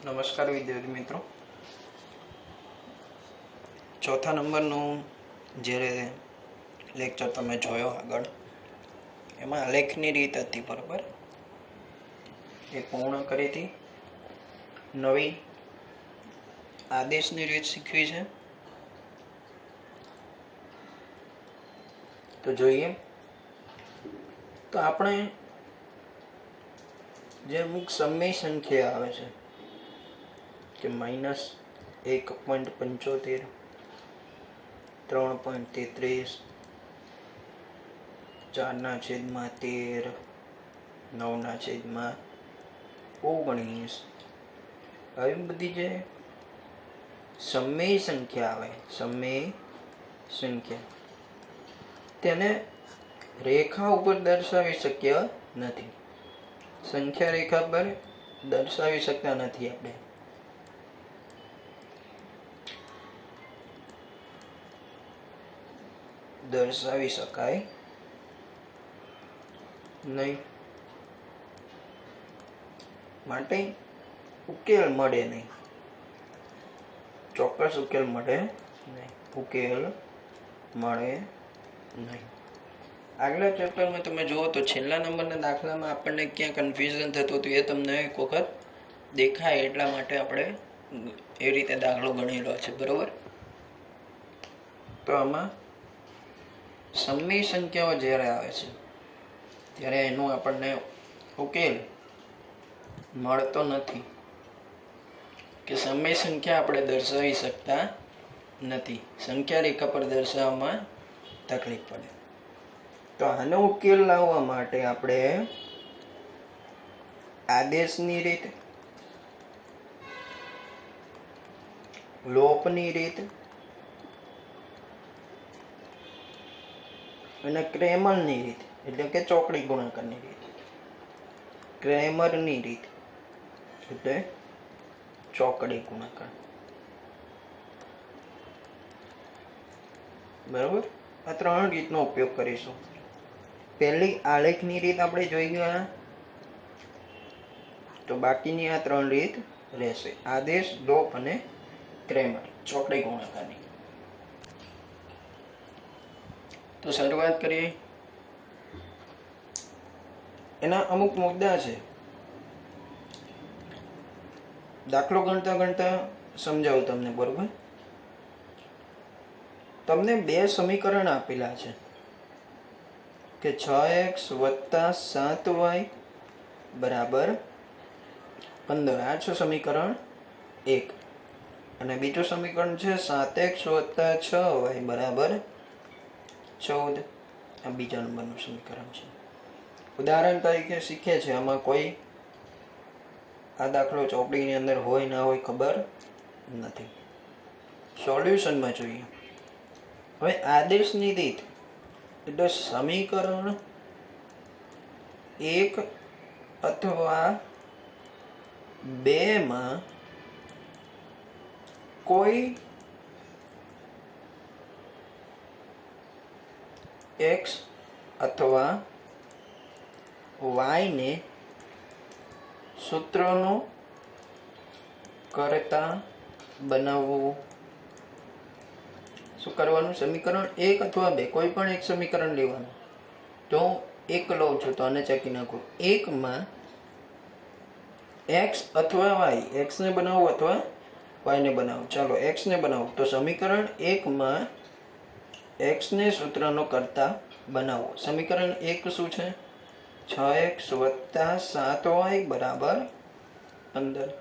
નમસ્કાર વિદ્યાર્થી મિત્રો, ચોથા નંબરનું જે લેક્ચર તમે જોયો આગળ, એમાં આલેખની રીત હતી, બરાબર? એ પૂર્ણ કરી હતી. નવી આદેશની રીત શીખવી છે. તો જોઈએ. તો આપણે જે અમુક સમય સંખ્યા આવે છે કે -1.75, 3.33, 4/13, 9/19, આવી બધી જે સમય સંખ્યા આવે, સમય સંખ્યા, તેને રેખા ઉપર દર્શાવી શક્ય નથી. સંખ્યા રેખા પર દર્શાવી શકતા નથી આપણે. દર્શાવી શકાય નહીં, માટે ઉકેલ મળે નહીં, ચોક્કસ ઉકેલ મળે નહીં, ઉકેલ મળે નહીં. આગલા ચેપ્ટરમાં તમે જુઓ તો છેલ્લા નંબરના દાખલામાં આપણને ક્યાં કન્ફ્યુઝન થતું હતું એ તમને એક વખત દેખાય, એટલા માટે આપણે એ રીતે દાખલો ગણેલો છે, બરોબર? તો આમાં સમય સંખ્યાઓ જ્યારે આવે છે ત્યારે એનું આપણને ઉકેલ મળતો નથી, કે સમય સંખ્યા આપણે દર્શાવી શકતા નથી, સંખ્યા રેખા પર દર્શાવવામાં તકલીફ પડે. તો આનો ઉકેલ લાવવા માટે આપણે આદેશની રીત, લોપની રીત અને ક્રેમરની રીત, એટલે કે ચોકડી ગુણાકારની રીત, ક્રેમરની રીત એટલે ચોકડી ગુણાકાર, બરાબર? આ ત્રણ રીતનો ઉપયોગ કરીશું. પહેલી આલેખની રીત આપણે જોઈ ગયા, તો બાકીની આ ત્રણ રીત રહેશે: આદેશ, લોપ અને ક્રેમર, ચોકડી ગુણાકારની. તો શરૂઆત કરીએ. એના અમુક મુદ્દા છે, દાખલો ગણતા ગણતા સમજાવું તમને, બરોબર? તમને બે સમીકરણ આપેલા છે કે 6x + 7y બરાબર 15. આ છે સમીકરણ 1. અને બીજું સમીકરણ છે 7x + 6y બરાબર 14. આ બીજા નંબરનું સમીકરણ છે. ઉદાહરણ તરીકે શીખે છે, આમાં કોઈ આ દાખલો ચોપડીની અંદર હોય ના હોય ખબર નથી. સોલ્યુશનમાં જોઈએ. હવે આદેશની રીત એટલે સમીકરણ 1 અથવા 2 માં કોઈ x અથવા y ને સૂત્રનો કરતા બનાવવું. શું કરવાનું? સમીકરણ 1 અથવા 2 કોઈ પણ એક સમીકરણ લેવાનું. તો હું 1 લઉં છું, તો આને ચેકી નાખું. 1 માં x અથવા y, x ને બનાવું અથવા y ને બનાવું. ચાલો x ને બનાવું. તો સમીકરણ 1 માં x ને સૂત્રનો કરતા બનાવો. સમીકરણ 1 શું છે? 6x + 7y બરાબર 15.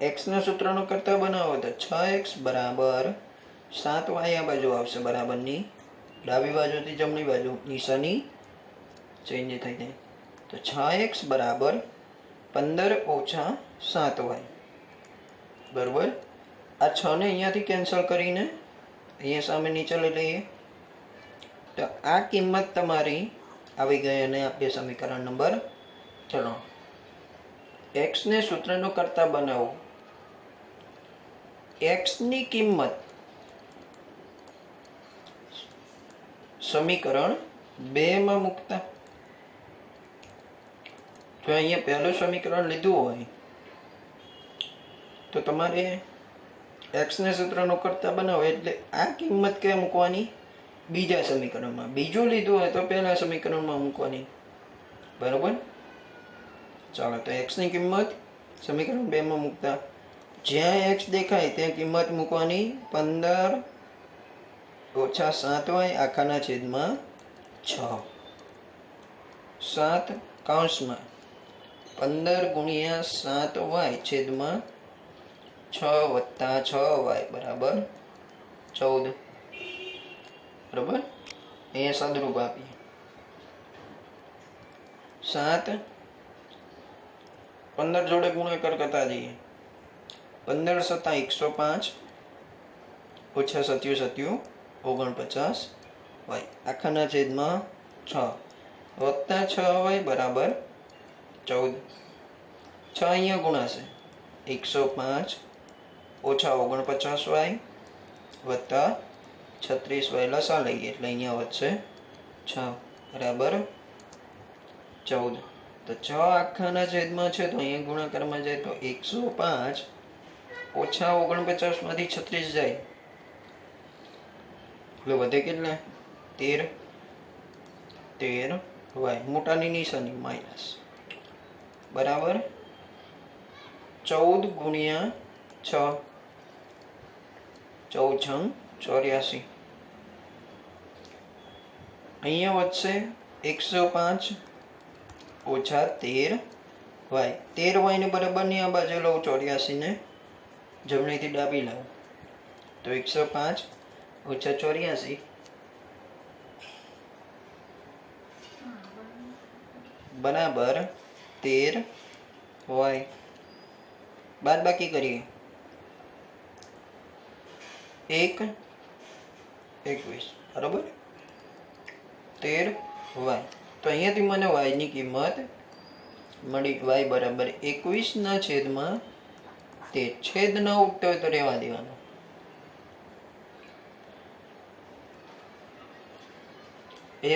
x ને સૂત્રનો કરતા બનાવો તો 6x બરાબર 7y આ બાજુ આવશે, બરાબરની ડાબી બાજુથી જમણી બાજુ નિશાની ચેન્જ થઈ જાય. તો 6x બરાબર 15 - 7y બરાબર. આ 6 ને અહીંયાથી કેન્સલ કરીને અહીંયા સામે નીચે લઈ લઈએ. તો આ કિંમત તમારી આવી ગઈ અને આપણે સમીકરણ નંબર 3. x ને સૂત્રનો કરતા બનાવો. x ની કિંમત સમીકરણ 2 માં મૂકતા, જો અહીંયા પહેલું સમીકરણ લીધું હોય તો તમારે એક્સને સૂત્રનો કરતા બનાવો એટલે આ કિંમત ક્યાં મૂકવાની? બીજા સમીકરણમાં. બીજું લીધું હોય તો પહેલા સમીકરણમાં મૂકવાની. બરાબર? ચાલો, તો એક્સની કિંમત સમીકરણ 2 માં મૂકતા જ્યાં એક્સ દેખાય ત્યાં કિંમત મૂકવાની 15 ઓછા 7y આખાના છેદમાં 6. 7 કૌંસમાં 15 ગુણ્યા 7y છેદમાં 6 વત્તા 6y બરાબર 14. બરાબર? અહીંયા સાદુરૂપ આપીએ. 7 15 જોડે ગુણાકાર કરતા જઈએ. 15 સત્તા 105 ઓછા 77 49 y આખાના છેદમાં 6 વત્તા 6y બરાબર 14. 6 અહીંયા ગુણાશે 105 ઓછા 49y વત્તા 36y લસા લઈએ એટલે અહીંયા વધશે 6 બરાબર 14. તો 6 આખાના છેદમાં છે તો અહીંયા ગુણાકારમાં જાય તો 105 ઓછા 49 માંથી 36 જાય એટલે વધે કેટલા? 13 y મોટાની નિશાની માઇનસ બરાબર 14 ગુણ્યા 6 14 84. અહીંયા વધશે 105 ઓછા 13y. 13y ને બરાબરની આ બાજુ લઉં 84 ને જમણીથી ડાબી લાવું તો 105 ઓછા 84 બરાબર 13y. બાદ બાકી કરીએ 1 21 બરાબર 13y. તો અહીંયાથી મને y ની કિંમત મળી. y બરાબર 21 ના છેદમાં 13. છેદ ન ઉગતો હોય તો રહેવા દેવાનો.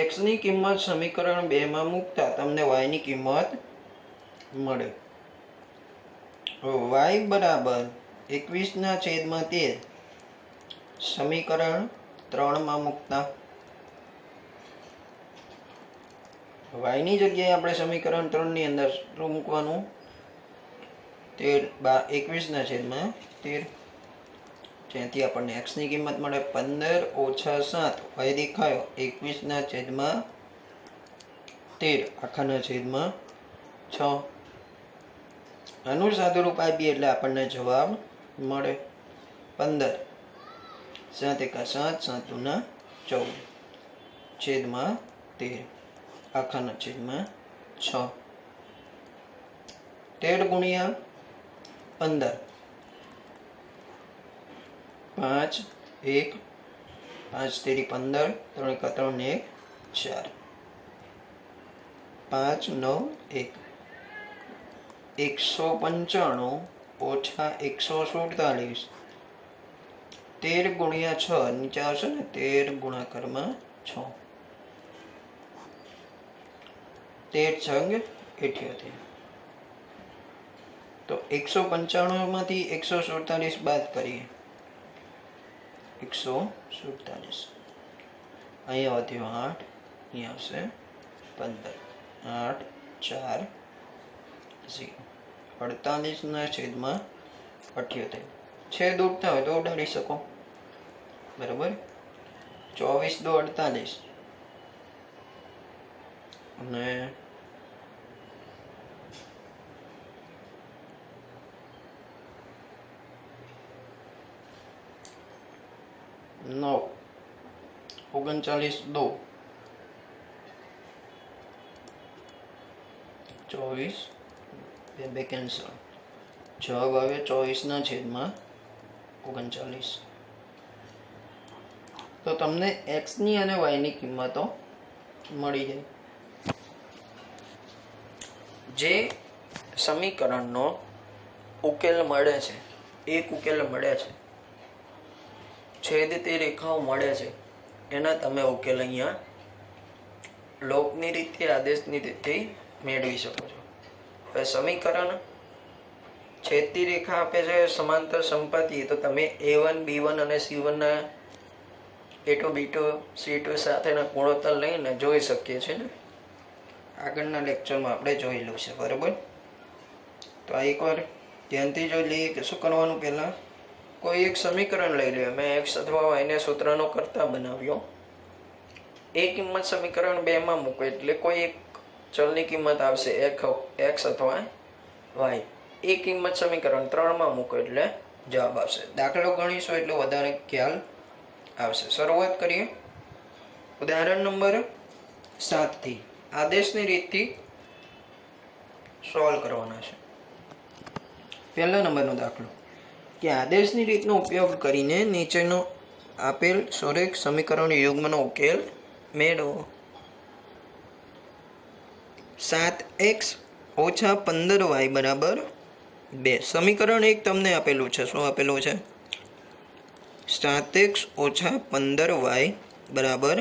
x ની કિંમત સમીકરણ 2 માં મૂકતા તમને y ની કિંમત મળે. y બરાબર 21 ના છેદમાં 13 સમીકરણ 3 માં મૂકતા y ની જગ્યાએ આપણે સમીકરણ 3 ની અંદર શું મૂકવાનું? 21 ના છેદમાં 13. જ્યાંથી આપણને x ની કિંમત મળે 15 ઓછા 7 y દેખાયો 21 ના છેદમાં 13 આખાના છેદમાં 6. આનું સાદુરૂપ આપીએ એટલે આપણને જવાબ મળે 15 7 એકા 7 7 દુના 14 છેદમાં 13 આખાના છેદમાં 6. 13 ગુણ્યા 15 5 1 5 તેરી 15 3 એકા 3 ને 1 4 5 9 1 195 ઓછા 147 13 ગુણ્યા 6 નીચે આવશે ને 13 ગુણાકારમાં 6 13 છંગ 78. તો 195 માંથી 147 બાદ કરીએ 147 અહીંયા વધ્યો 8 અહીંયા આવશે 15 8 4 0 48 ના છેદમાં 78. છેદ ઉડતા હોય તો ઉડાડી શકો બરાબર 24 દો 48 અને 9 39 दो 24 બે કેન્સલ. જવાબ આવે 24 ના છેદમાં 39. તો તમને x ની અને y ની કિંમતો મળી જાય. જે સમીકરણનો ઉકેલ મળે છે, એક ઉકેલ મળે છે, છેદતી રેખાઓ મળે છે, એના તમે ઉકેલ અહીંયા લોકની રીતે આદેશની રીતે મેળવી શકો છો. હવે સમીકરણ છેદતી રેખા આપે છે સમાંતર સંપાતી, તો તમે A1 B1 અને C1 ના A2 B2 C2 સાથેના ગુણોત્તર લઈને જોઈ શકીએ છીએ ને. આગળના લેક્ચરમાં આપણે જોયેલું છે, બરાબર. તો આ એકવાર ધ્યાનથી જોઈ લઈએ કે શું કરવાનું. પહેલાં કોઈ એક સમીકરણ લઈ લઈએ. મેં x અથવા y ને સૂત્રનો કરતા બનાવ્યો. એ કિંમત સમીકરણ 2 માં મૂકો એટલે કોઈ એક ચલની કિંમત આવશે x અથવા y. એ કિંમત સમીકરણ 3 માં મૂકો એટલે જવાબ આવશે. દાખલો ગણીશું એટલે વધારે ખ્યાલ આવશે. શરૂઆત કરીએ ઉદાહરણ નંબર 7 થી. આદેશની રીતથી સોલ્વ કરવાના છે. પહેલા નંબરનો દાખલો કે આદેશની રીતનો ઉપયોગ કરીને નીચેનો આપેલ સુરેખ સમીકરણ યુગ્મનો ઉકેલ મેળવો. 7x ઓછા 15y બરાબર 2. સમીકરણ 1 તમને આપેલું છે. શું આપેલું છે? 7x ઓછા 15y બરાબર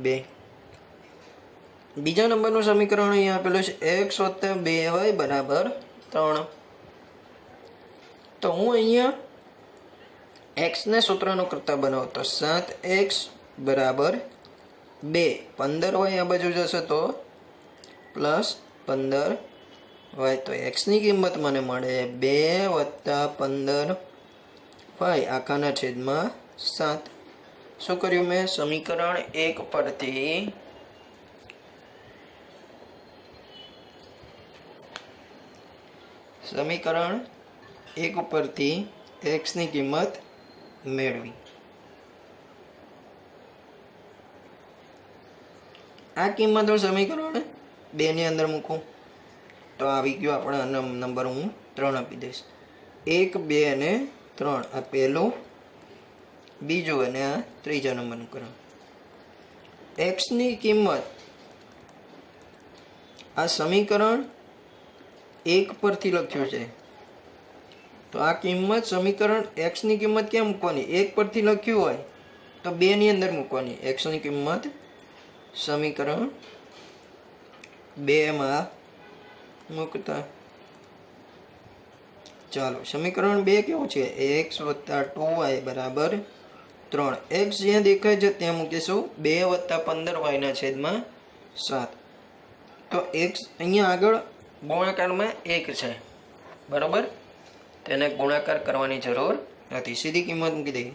2. બીજા નંબરનું સમીકરણ અહીંયા આપેલું છે x વત્તા 2y બરાબર 3. તો હું અહીંયા x ને સૂત્રનો કરતા બનાવતો 7x બરાબર 2. 15y આ બાજુ જશે તો પ્લસ 15y. તો x ની કિંમત મને મળે 2 વત્તા 15y આખાના છેદમાં 7. શું કર્યું મેં? સમીકરણ 1 પરથી સમીકરણ 1 ઉપરથી x ની કિંમત મેળવી. આ કિંમત હું સમીકરણ 2 ની અંદર મૂકું તો આવી ગયો આપણે નંબર. હું 3 આપી દઈશ. 1 2 અને 3 આ પહેલું, બીજું અને આ ત્રીજા નંબરનું કરું. x ની કિંમત આ સમીકરણ 1 પરથી લખ્યું છે. તો આ કિંમત સમીકરણ x ની કિંમત ક્યાં મૂકવાની? 1 પરથી લખ્યું હોય તો 2 ની અંદર મૂકવાની. x ની કિંમત સમીકરણ 2 માં મૂકતા. ચાલો સમીકરણ 2 કેવું છે? x વત્તા 2y બરાબર 3. x જ્યાં દેખાય છે ત્યાં મૂકીશું 2 વત્તા 15y ના છેદમાં 7. તો x અહીંયા આગળ ગુણાકારમાં 1 છે, બરાબર. તેને ગુણાકાર કરવાની જરૂર નથી, સીધી કિંમત મૂકી દઈએ.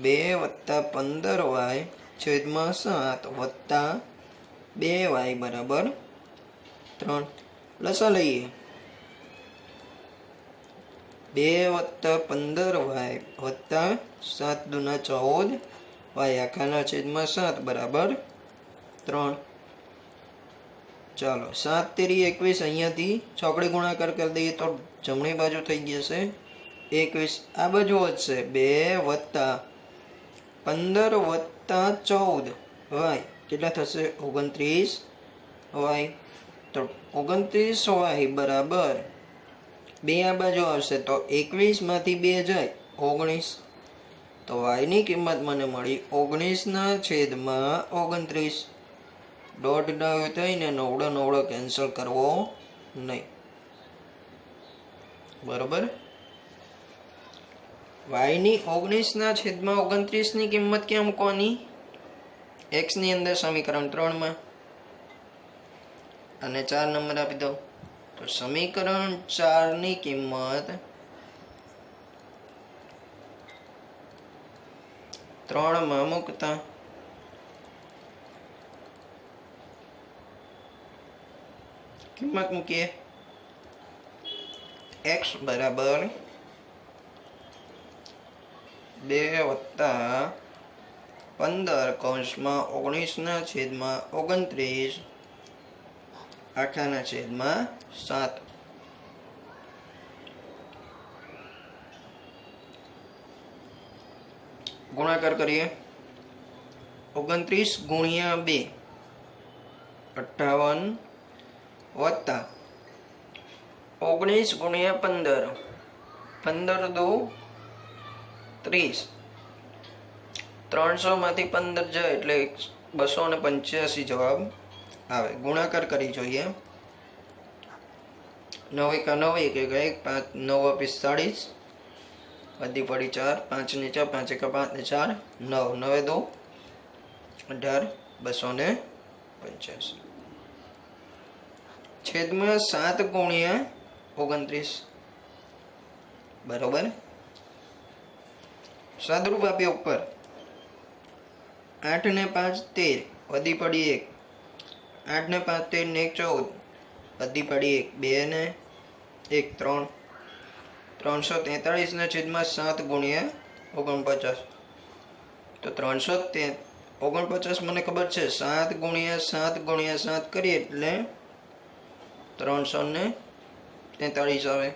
2 વત્તા 15y છેદમાં 7 વત્તા 2y બરાબર 3. લસા લઈએ. 2 વત્તા 15y વત્તા 7 દુના 14 y આખાના છેદમાં 7 બરાબર 3. ચાલો 7 તેરી 21. અહીંયાથી ચોકડી ગુણાકાર કરી દઈએ તો જમણી બાજુ થઈ જશે 21. આ બાજુ વધશે 2 વત્તા 15 વત્તા 14 y કેટલા થશે? 29y. તો 29y બરાબર 2 આ બાજુ આવશે તો 21 માંથી 2 જાય 19. તો y ની કિંમત મને મળી 19 ના છેદમાં 29. દોઢ ડાયો થઈને 9 9 કેન્સલ કરવો નહીં, બરોબર. y ની 19 ના છેદમાં 29 ની કિંમત ક્યાં મૂકવાની? x ની અંદર સમીકરણ 3 માં. અને 4 નંબર આપી દો. તો સમીકરણ 4 ની કિંમત 3 માં મૂકતા કિંમત મૂકીએ. x બરાબર 2 વત્તા 15 કૌંસમાં 19 ના છેદમાં 29 આખાના છેદમાં 7. ગુણાકાર કરીએ. 29 ગુણ્યા 2 58 વત્તા 19 ગુણ્યા 15 15 દો 30. 300 માંથી 15 જાય એટલે 285 જવાબ આવે. ગુણાકાર કરી જોઈએ. 9 એકા 9 1 એકા 1 5 9 45 વધી પડી 4 5 ને 4 5 એકા 5 ને 4 9 9 2 18 285 છેદમાં 7 ગુણ્યા 29 બરોબર. સાદરૂપ આપ્યો ઉપર 8 ને 5 13 વધી પડી 1 8 ને 5 13 ને 1 14 વધી પડી 1 2 ને 1 3 343 ને છેદમાં 7 ગુણ્યા 49 તો 349 મને ખબર છે 7 ગુણ્યા 7 ગુણ્યા 7 કરીએ એટલે 343 આવે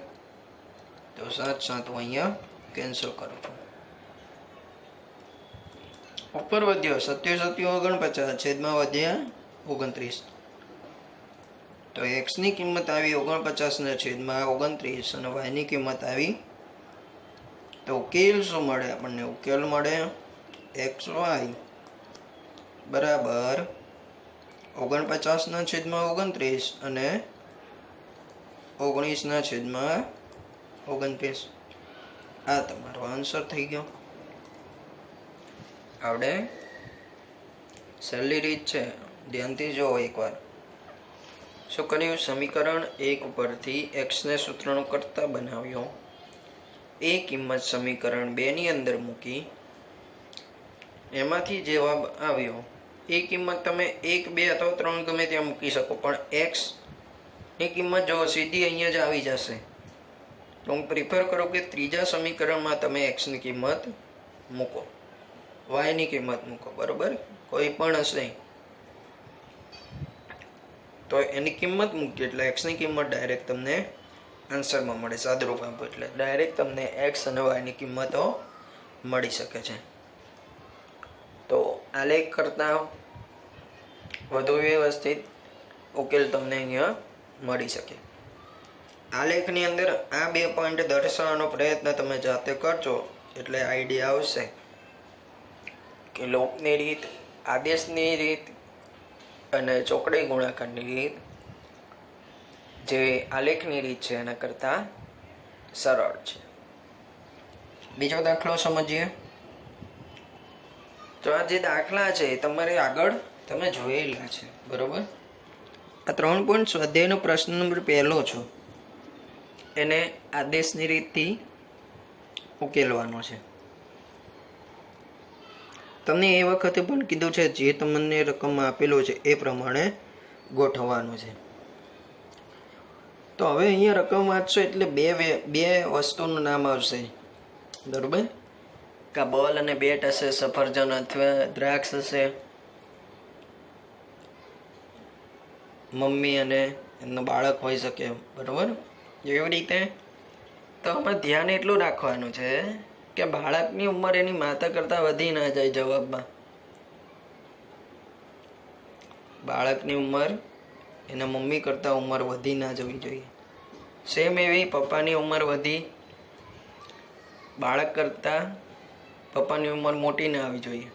તો 7 7 હું અહીંયા કેન્સલ કરું છું. ઉપર વધ્યો 7 49 છેદમાં વધ્યા 29 તો x ની કિંમત આવી 49 ને છેદમાં 29 અને y ની કિંમત આવી તો ઉકેલ શું મળે આપણને? ઉકેલ મળે xy બરાબર 49 ના છેદમાં 29 અને 19 ના છેદમાં 29. આ તમારો આન્સર થઈ ગયો. આવડે સહેલી રીત છે, ધ્યાનથી જોવો એકવાર. શું કર્યું? સમીકરણ 1 ઉપરથી x ને સૂત્રનો કર્તા બનાવ્યો. એ કિંમત સમીકરણ 2 ની અંદર મૂકી એમાંથી જવાબ આવ્યો. એ કિંમત તમે 1 2 અથવા 3 ગમે ત્યાં મૂકી શકો, પણ x ની કિંમત જો સીધી અહીંયા જ આવી જશે. તો હું પ્રિફર કરું કે ત્રીજા સમીકરણમાં તમે x ની કિંમત મૂકો, y ની કિંમત મૂકો. બરોબર, કોઈ પણ હશે તો એની કિંમત મૂકી એટલે x ની કિંમત ડાયરેક્ટ તમને આન્સરમાં મળે. સાદરૂપ આપો એટલે ડાયરેક્ટ તમને x અને y ની કિંમતો મળી શકે છે. તો આલેખ કરતા વધુ વ્યવસ્થિત ઉકેલ તમને અહીંયા મળી શકે. આલેખની અંદર આ 2 પોઈન્ટ દર્શાવવાનો પ્રયત્ન તમે જાતે કરજો એટલે આઈડિયા આવશે કે લોપની રીત, આદેશની રીત અને ચોકડી ગુણાકારની રીત જે આલેખની રીત છે એના કરતાં સરળ છે. બીજો દાખલો સમજીએ. તો આ જે દાખલા છે તમારે આગળ તમે જોયેલા છે. બરોબર, આ 3 પોઈન્ટ સ્વાધ્યાયનો પ્રશ્ન નંબર 1 છો એને આદેશની રીતથી ઉકેલવાનો છે. તમને એ વખતે પણ કીધું છે જે તમને રકમ આપેલો છે એ પ્રમાણે ગોઠવવાનું છે. તો હવે અહીંયા રકમ વાંચશો એટલે બે વસ્તુનું નામ આવશે. બરોબર, કા બોલ અને બેટ હશે, સફરજન અથવા દ્રાક્ષ હશે, મમ્મી અને એમનું બાળક હોઈ શકે. બરોબર, એવી રીતે તો આમાં ધ્યાન એટલું રાખવાનું છે કે બાળકની ઉંમર એની માતા કરતાં વધી ના જાય. જવાબમાં બાળકની ઉંમર એના મમ્મી કરતાં ઉંમર વધી ના જવી જોઈએ. સેમ એવી પપ્પાની ઉંમર વધી બાળક કરતાં પપ્પાની ઉંમર મોટી ના આવી જોઈએ,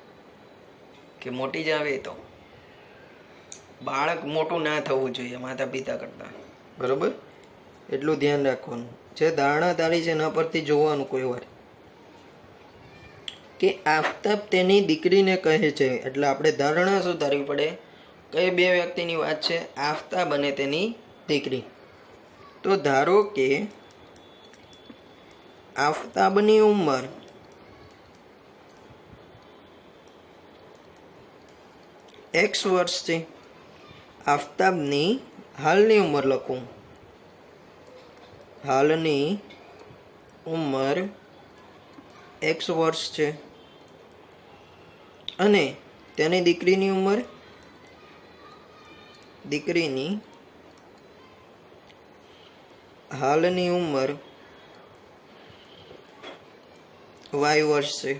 કે મોટી જ આવે તો બાળક મોટું ના થવું જોઈએ માતા પિતા કરતાં. બરોબર, એટલું ધ્યાન રાખવાનું. જે ધારણા તારી છે એના પરથી જોવાનું કોઈ વાર કે આફતાબ તેની દીકરીને કહે છે, એટલે આપણે ધારણા શું ધારવી પડે? કઈ 2 વ્યક્તિની વાત છે? આફતાબ અને તેની દીકરી. તો ધારો કે આફતાબની ઉંમર x વર્ષ છે. આફતાબની હાલની ઉંમર લખું, હાલની ઉંમર x વર્ષ છે અને તેની દીકરીની ઉંમર, દીકરીની હાલની ઉંમર y વર્ષ છે.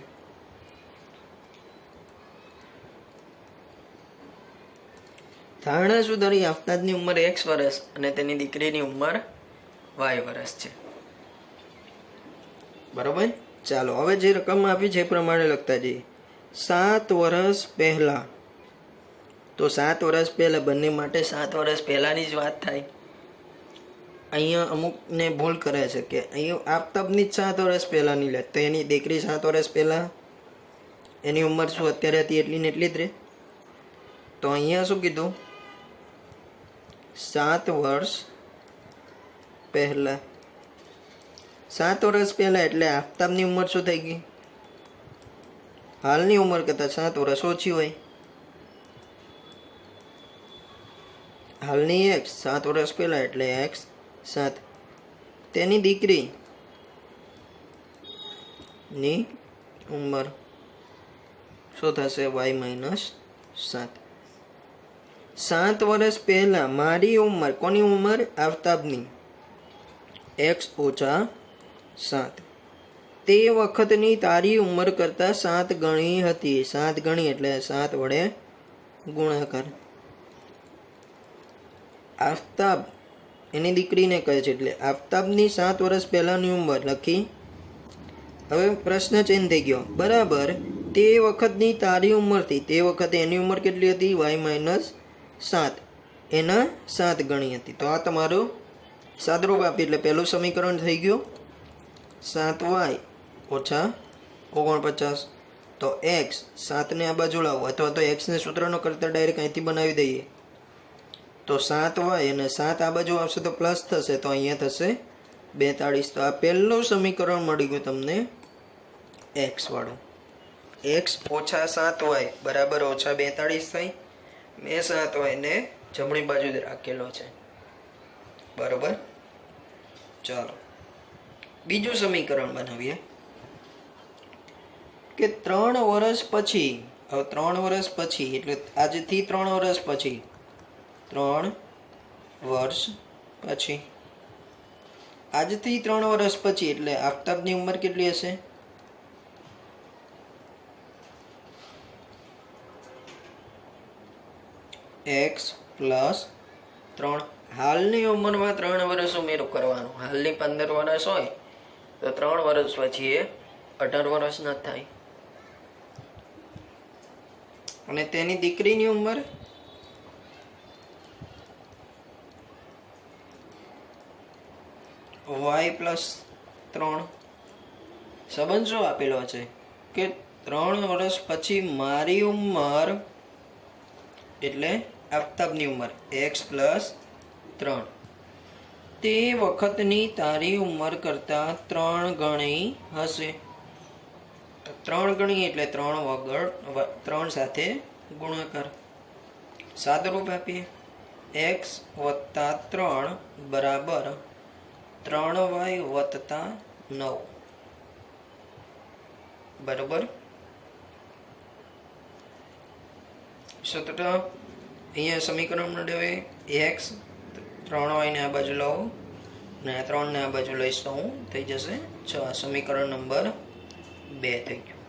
ધારણા સુધારી આફતાબની ઉંમર x વર્ષ અને તેની દીકરીની ઉંમર y વર્ષ છે. બરોબર, ચાલો હવે જે રકમ આપી છે એ પ્રમાણે લખતા જઈએ. 7 વર્ષ પહેલા, તો 7 વર્ષ પહેલા બંને માટે 7 વર્ષ પહેલાની જ વાત થાય. અહીંયા અમુકને ભૂલ કરે છે કે અહીંયા આફતાબની જ 7 વર્ષ પહેલાંની લે, તો એની દીકરી 7 વર્ષ પહેલાં એની ઉંમર શું અત્યારે હતી એટલી ને એટલી જ રહે. તો અહીંયા શું કીધું, 7 વર્ષ પહેલાં. 7 વર્ષ પહેલાં એટલે આફતાબની ઉંમર શું થઈ ગઈ, હાલની ઉંમર કરતાં 7 વર્ષ ઓછી હોય. હાલની x 7 વર્ષ પહેલાં એટલે x 7. તેની દીકરી ની ઉંમર શું થશે, y માઇનસ 7. 7 વર્ષ પહેલાં મારી ઉંમર, કોની ઉંમર, આફતાબની, x ઓછા 7. તે વખતની તારી ઉંમર કરતાં 7 ગણી હતી. 7 ગણી એટલે 7 વડે ગુણાકાર. આફતાબ એની દીકરીને કહે છે એટલે આફતાબની 7 વર્ષ પહેલાંની ઉંમર લખી. હવે પ્રશ્ન ચેન્જ થઈ ગયો, બરાબર તે વખતની તારી ઉંમરથી, તે વખતે એની ઉંમર કેટલી હતી, y માઇનસ 7, એના 7 ગણી હતી. તો આ તમારું સાદરૂપ આપી એટલે પહેલું સમીકરણ થઈ ગયું 7y ઓછા 49. તો x 7ને આ બાજુ લાવો, અથવા તો xને સૂત્રનો કરતાં ડાયરેક્ટ અહીંથી બનાવી દઈએ. તો 7y અને 7 આ બાજુ આવશે તો પ્લસ થશે, તો અહીંયા થશે 42. તો આ પહેલું સમીકરણ મળી ગયું તમને x વાળું. x ઓછા 7y બરાબર ઓછા 42 થાય. મેં 7y ને જમણી બાજુ જ રાખેલો છે, બરાબર. ચાલો બીજું સમીકરણ બનાવીએ કે 3 વર્ષ પછી. હવે 3 વર્ષ પછી એટલે આજથી 3 વર્ષ પછી, 3 વર્ષ પછી, આજથી 3 વર્ષ પછી એટલે આફતાબની ઉંમર કેટલી હશે, x પ્લસ 3. હાલની ઉંમરમાં 3 વર્ષ ઉમેરો કરવાનું. હાલની 15 વર્ષ હોય તો 3 વર્ષ પછી એ 18 વર્ષ ન થાય. અને તેની દીકરીની ઉંમર y પ્લસ 3. સંબંધ શું આપેલો છે કે 3 વર્ષ પછી મારી ઉંમર એટલે આફતાબની ઉંમર x પ્લસ 3, તે વખતની તારી ઉંમર કરતાં 3 ગણી હશે. 3 ગણી એટલે 3 વગર 3 સાથે ગુણાકાર. સાદુરૂપ આપીએ, x વત્તા 3 બરાબર 3y વત્તા 9, બરાબર. સૂત્ર અહીંયા સમીકરણ મળે, x 3y ને આ બાજુ લાવો ને 3 ને આ બાજુ લઈશ તો હું થઈ જશે 6. સમીકરણ નંબર 2 થઈ ગયું.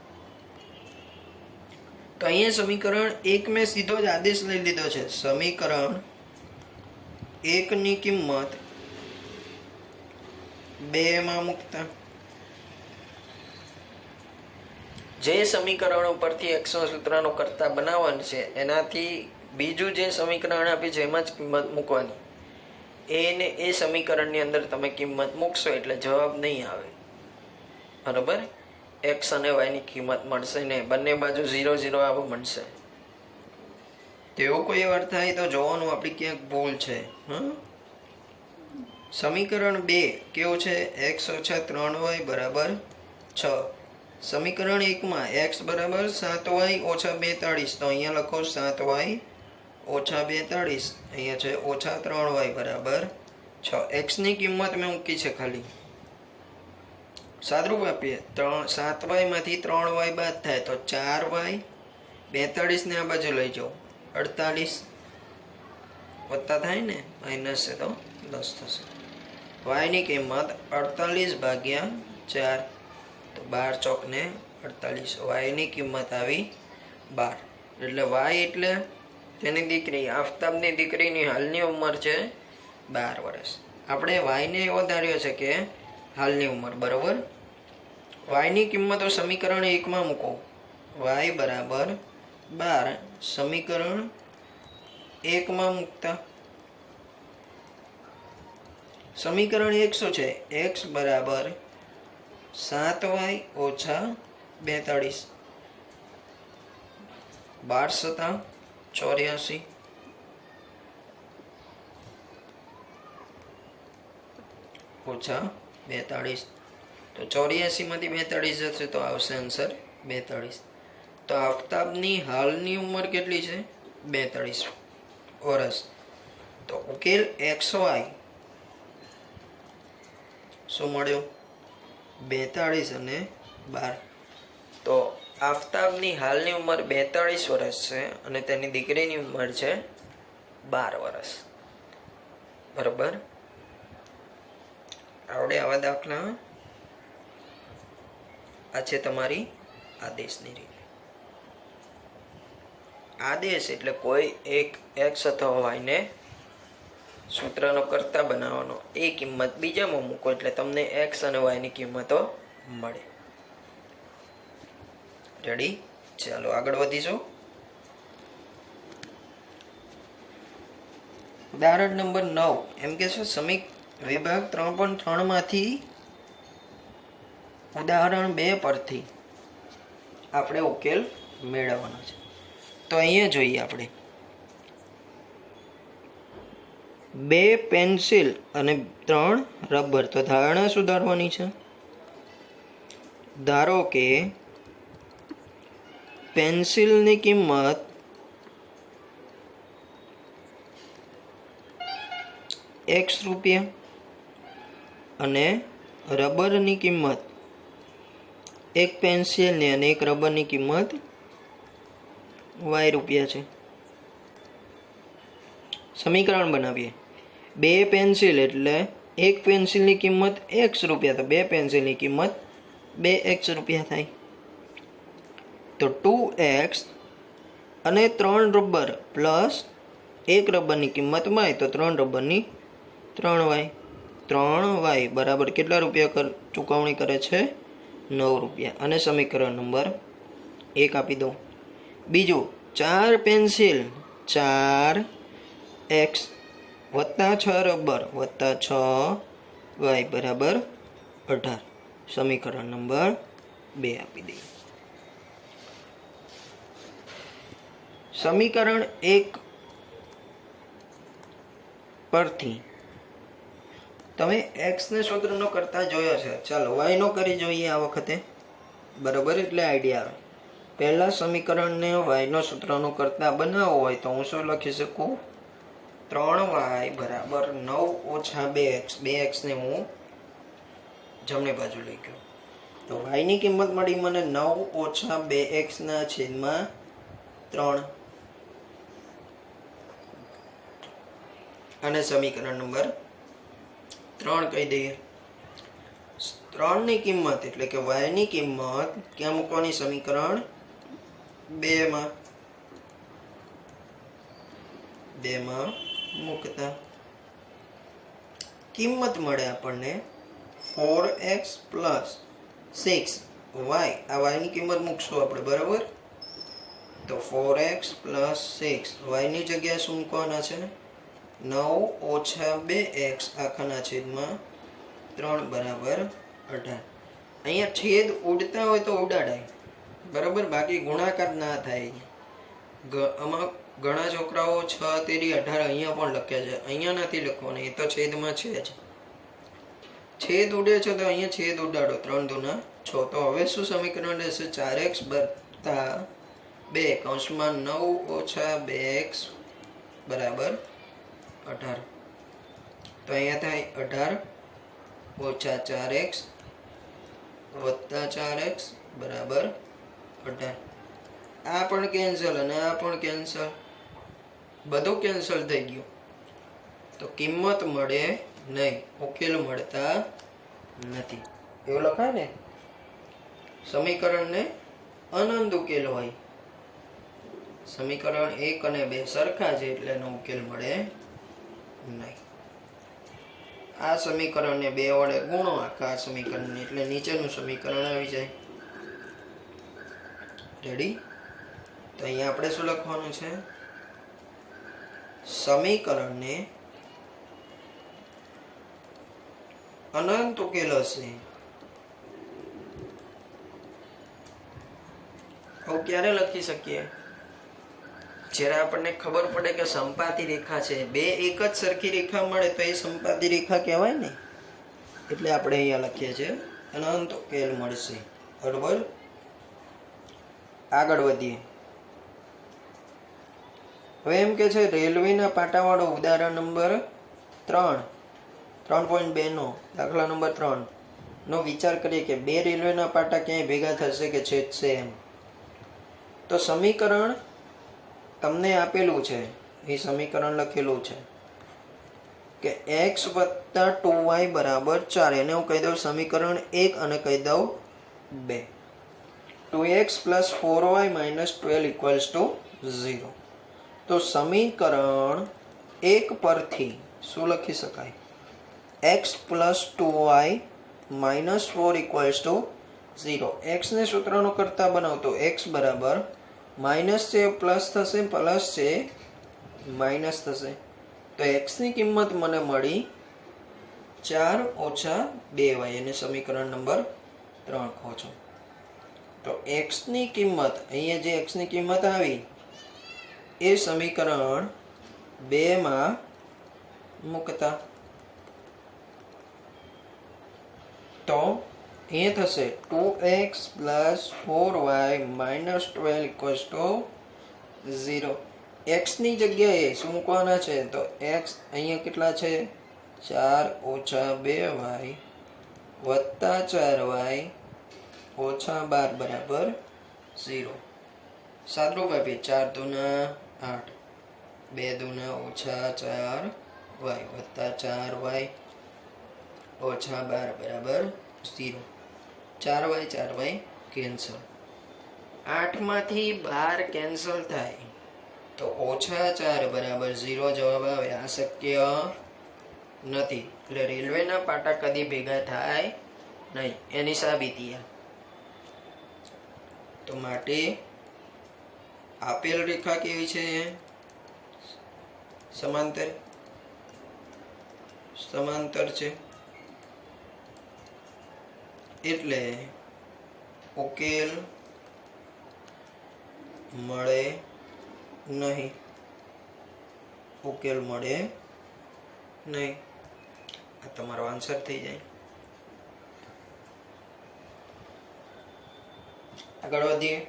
તો અહીંયા સમીકરણ 1 મેં સીધો જ આદેશ લઈ લીધો છે. સમીકરણ 1 ની કિંમત 2 માં મૂકતા જે સમીકરણ ઉપરથી x સૂત્રનો કરતા બનાવવાનું છે એનાથી બીજું જે સમીકરણ આપ્યું છે એમાં જ કિંમત મૂકવાની. એને એ સમીકરણની અંદર તમે કિંમત મૂકશો એટલે જવાબ નહીં આવે, બરાબર. x અને y ની કિંમત મળશે ને બંને બાજુ 0 0 આવું મળશે. તેવો કોઈ વાર થાય તો જોવાનું આપણી ક્યાંક ભૂલ છે. સમીકરણ 2 કેવું છે, x ઓછા 3y બરાબર 6. સમીકરણ 1 માં x બરાબર 7y ઓછા 42, તો અહીંયા લખો 7y ઓછા 42, અહીંયા છે ઓછા 3y બરાબર 6. x ની કિંમત મેં મૂકી છે ખાલી. સાદરૂપ આપીએ, 7y માંથી 3y બાદ થાય તો 4y, 42 ને આ બાજુ લઈ જાઓ 48, વત્તા થાય ને માઇનસ છે તો 10 થશે. y ની કિંમત 48 ભાગ્યા 4 તો 12 ચોક ને 48. y ની કિંમત આવી 12. એટલે y એટલે તેની દીકરી, આફતાબની દીકરીની હાલની ઉંમર છે 12 વર્ષ. આપણે y ને એવો ધાર્યો છે કે હાલની ઉંમર, બરોબર. y ની કિંમતો સમીકરણ 1 માં મૂકો. y બરાબર 12 સમીકરણ 1 માં મૂકતા સમીકરણ 1 શું છે? x બરાબર 7y ઓછા 42, 12 સતા 84 ઓછા 42. તો 84 માંથી 42 જશે તો આવશે આન્સર 42. તો આફતાબની હાલની ઉંમર કેટલી છે? 42 વર્ષ. તો ઉકેલ XY શું મળ્યો? 42 અને 12. તો આફતાબની હાલની ઉંમર 42 વર્ષ છે અને તેની દીકરીની ઉંમર છે 12 વર્ષ. બરાબર? આવડે આવા દાખલા? આ છે તમારી આદેશની રીત. આદેશ એટલે કોઈ એક x અથવા y ને સૂત્રનો કર્તા બનાવવાનો. એ કિંમત બીજામાં મૂકો એટલે તમને x અને y ની કિંમતો મળે. રેડી? ચાલો આગળ વધીશું. ઉદાહરણ નંબર 9 એમ કે છે વિભાગ 3.3 માંથી ઉદાહરણ 2 પરથી આપણે ઉકેલ મેળવવાનો છે. તો અહીંયા જોઈએ આપણે 2 પેન્સિલ અને 3 રબર. તો ધારણા સુધારવાની છે. ધારો કે પેન્સિલની કિંમત x રૂપિયા અને રબરની કિંમત, એક પેન્સિલની અને એક રબરની કિંમત y રૂપિયા છે. સમીકરણ બનાવીએ. 2 પેન્સિલ એટલે એક પેન્સિલની કિંમત x રૂપિયા, તો 2 પેન્સિલની કિંમત 2x રૂપિયા થાય. તો 2x અને 3 રબર પ્લસ એક રબરની કિંમત y, તો 3 રબરની 3y. 3y બરાબર કેટલા રૂપિયા ચૂકવણી કરે છે? 9 રૂપિયા. અને સમીકરણ નંબર 1 આપી દઉં. બીજું 4 પેન્સિલ 4x વત્તા 6 રબર વત્તા 6y બરાબર 18. સમીકરણ નંબર 2 આપી દઈએ. સમીકરણ 1 પરથી તમે x ને સૂત્રનો કરતા જોયો છે. ચાલો y નો કરી જોઈએ આ વખતે. બરાબર? એટલે આઈડિયા આવે. પહેલા સમીકરણને y નો સૂત્રનો કરતા બનાવવો હોય તો હું શું લખી શકું? 3y બરાબર 9 ઓછા 2x. 2x ને હું જમણી બાજુ લઈ ગયો. તો y ની કિંમત મળી મને 9 ઓછા 2x ના છેદમાં 3. અને સમીકરણ નંબર 3 કહી દઈએ. 3 ની કિંમત એટલે કે y ની કિંમત ક્યાં મૂકવાની? સમીકરણ 2 માં મૂકતા કિંમત મળે આપણને 4x પ્લસ 6y. આ y ની કિંમત મૂકશું આપણે. બરાબર? તો 4x પ્લસ 6y ની જગ્યાએ શું મૂકવાના છે? 9 ઓછા 2x આખાના છેદમાં 3 બરાબર 18. અહીંયા છેદ ઉડતા હોય તો ઉડાડાય. બરાબર? બાકી ગુણાકાર ના થાય. આમાં ઘણા છોકરાઓ 6 તેરી 18 અહીંયા પણ લખે છે. અહીંયા નથી લખવાનું, એ તો છેદમાં છે જ. છેદ ઉડે છે તો અહીંયા છેદ ઉડાડો. 3 દુના 6. તો હવે શું સમીકરણ રહેશે? 4x વત્તા 2 કૌંસમાં 9 ઓછા 2x બરાબર 18. તો અહીંયા થાય 18 ઓછા 4x વત્તા 4x બરાબર 18. આ પણ કેન્સલ અને આ પણ કેન્સલ. બધું કેન્સલ થઈ ગયું. તો કિંમત મળે નહીં, ઉકેલ મળતા નથી. એવું લખાય ને? સમીકરણને અનંત ઉકેલ હોય. સમીકરણ 1 અને 2 સરખા છે એટલે એનો ઉકેલ મળે નહીં. આ સમીકરણને 2 વડે ગુણો આખા સમીકરણને એટલે નીચેનું સમીકરણ આવી જાય. રેડી? તો અહીંયા આપણે શું લખવાનું છે? સમીકરણને અનંત ઉકેલ હશે. આવું ક્યારે લખી શકીએ? જ્યારે આપણને ખબર પડે કે સંપાતી રેખા છે, બે એક જ સરખી રેખા મળે તો એ સંપાતી રેખા કહેવાય ને. એટલે આપણે અહીંયા લખીએ છીએ અનંત ઉકેલ મળશે. બરોબર, આગળ વધીએ. હવે એમ કે છે રેલવેના પાટાવાળો ઉદાહરણ નંબર 3.2 નો દાખલા નંબર 3 નો વિચાર કરીએ કે બે રેલવેના પાટા ક્યાંય ભેગા થશે કે છેદશે એમ. તો સમીકરણ તમને આપેલું છે, એ સમીકરણ લખેલું છે કે x વત્તા 2y બરાબર 4. એને હું કહી દઉં સમીકરણ 1 અને કહી દઉં 2. 2x plus 4y minus 12 equals to 0. તો સમીકરણ 1 પરથી શું લખી શકાય? x plus 2y minus 4 equals to 0. x ને સૂત્રનો કરતા બનાવતો x બરાબર માઇનસ છે પ્લસ થશે, પ્લસ છે માઇનસ થશે. તો x ની કિંમત મને મળી 4 ઓછા 2y, એને સમીકરણ નંબર 3 કહો છો. તો x ની કિંમત અહીંયા જે x ની કિંમત આવી એ સમીકરણ 2 માં મૂકતા તો એ થશે 2x plus 4y minus 12 equals to 0. x ની જગ્યાએ શું મૂકવાના છે? તો x અહીંયા કેટલા છે? 4 ઓછા 2y વત્તા 4y ઓછા 12 બરાબર 0. સાદરૂપ આપીએ 4 દુના 8, 2 દુના ઓછા 4y વત્તા 4y ઓછા 12 બરાબર 0. 4y cancel. 8 માંથી 12 કેન્સલ થાય તો ઓછા 4 બરાબર 0 જવાબ આવે. આ શક્ય નથી. એટલે રેલવેના પાટા કદી ભેગા થાય નહીં, એની સાબિતી. તો માટે આપેલ રેખા કેવી છે? સમાંતર છે. એટલે ઉકેલ મળે નહીં. આ તમારો આન્સર થઈ જાય. આગળ વધીએ.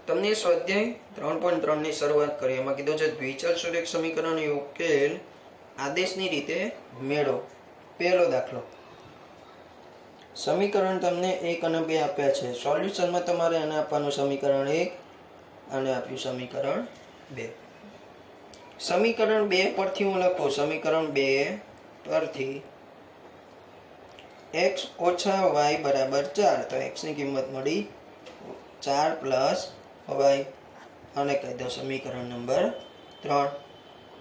તમને સ્વાધ્યાય 3.3 ની શરૂઆત કરી. એમાં કીધું છે દ્વિચલ સુરેખ સમીકરણ ઉકેલ આદેશની રીતે મેળવો. પહેલો દાખલો, સમીકરણ તમને 1 અને 2 આપ્યા છે. સોલ્યુશનમાં તમારે એને આપવાનું સમીકરણ 1 અને આપ્યું સમીકરણ 2. સમીકરણ 2 પરથી હું લખું. સમીકરણ 2 પરથી x ઓછા y બરાબર 4. તો x ની કિંમત મળી 4 પ્લસ y અને કહી દો સમીકરણ નંબર 3.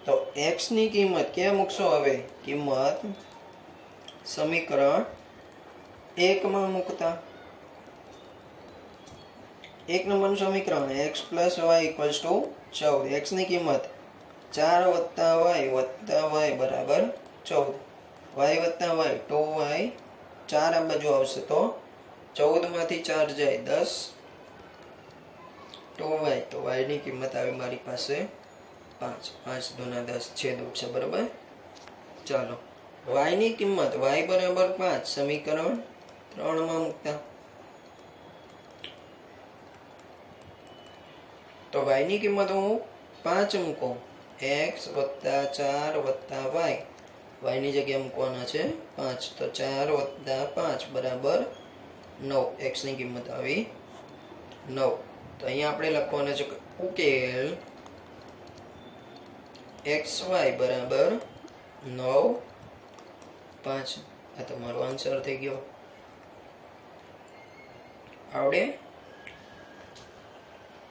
તો x ની કિંમત ક્યાં મૂકશો? હવે કિંમત સમીકરણ 1 માં મૂકતા 1 નંબરનું સમીકરણ x plus y equals to 14. x ની કિંમત 4 વત્તા y બરાબર 14. y વત્તા y 2y 4 આ બાજુ આવશે તો 14 માંથી 4 જાય 10, 2y. તો y ની કિંમત આવી મારી પાસે 5. 5 દુના 10 છેદ ઉઠશે. બરાબર, ચાલો y ની કિંમત y બરાબર 5 સમીકરણ 3 માં મૂકતા તો y ની કિંમત હું 5 મૂકો. x વત્તા 4 વત્તા y ની જગ્યાએ મૂકવાના છે 5. તો 4 વત્તા 5 બરાબર 9. x ની કિંમત આવી 9. તો અહીંયા આપણે લખવાના છે ઉકેલ xy બરાબર 9, 5. આ તમારો આન્સર થઈ ગયો. આવડે?